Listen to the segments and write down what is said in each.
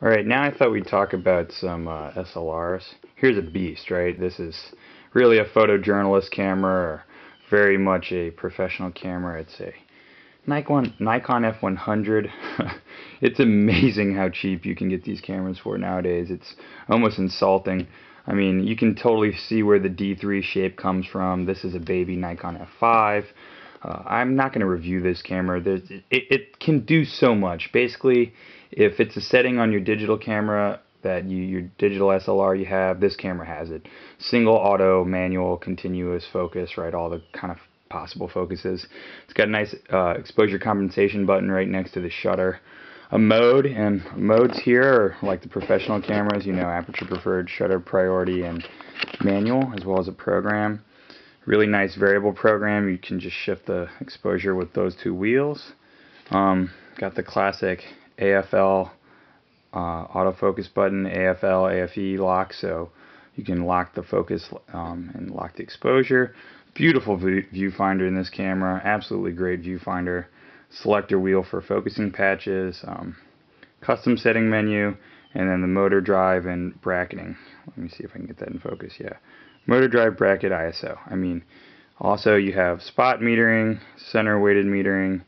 Alright, now I thought we'd talk about some SLRs. Here's a beast, right? This is really a photojournalist camera, or very much a professional camera. It's a Nikon F100. It's amazing how cheap you can get these cameras for nowadays. It's almost insulting. I mean, you can totally see where the D3 shape comes from. This is a baby Nikon F5. I'm not going to review this camera. It can do so much. Basically, if it's a setting on your digital camera that your digital SLR you have, this camera has it. Single, auto, manual, continuous focus, right? All the kind of possible focuses. It's got a nice exposure compensation button right next to the shutter. A mode, and modes here are like the professional cameras, you know, aperture preferred, shutter priority, and manual, as well as a program. Really nice variable program. You can just shift the exposure with those two wheels. Got the classic AFL autofocus button, AFL, AFE lock, so you can lock the focus and lock the exposure. Beautiful viewfinder in this camera, absolutely great viewfinder. Selector wheel for focusing patches, custom setting menu, and then the motor drive and bracketing. Let me see if I can get that in focus. Yeah, motor drive, bracket, ISO. I mean, also you have spot metering, center weighted metering,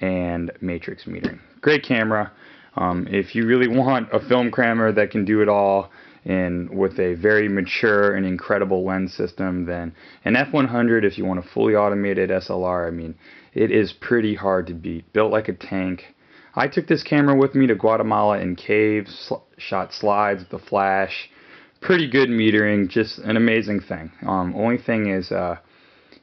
and matrix metering. Great camera. If you really want a film camera that can do it all and with a very mature and incredible lens system, then an F100, if you want a fully automated SLR, I mean, it is pretty hard to beat. Built like a tank. I took this camera with me to Guatemala in caves, shot slides with the flash. Pretty good metering, just an amazing thing. Only thing is,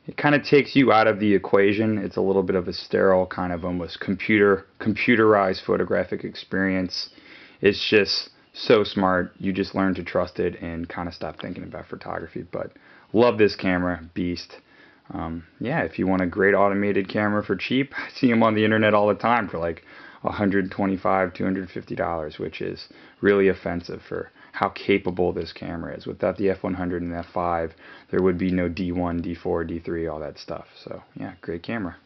it kind of takes you out of the equation. It's a little bit of a sterile, kind of almost computerized photographic experience. It's just so smart. You just learn to trust it and kind of stop thinking about photography. But love this camera, beast. Yeah, if you want a great automated camera for cheap, I see them on the internet all the time for like $125, $250, which is really offensive for how capable this camera is. Without the F100 and F5, there would be no D1, D4, D3, all that stuff. So yeah, great camera.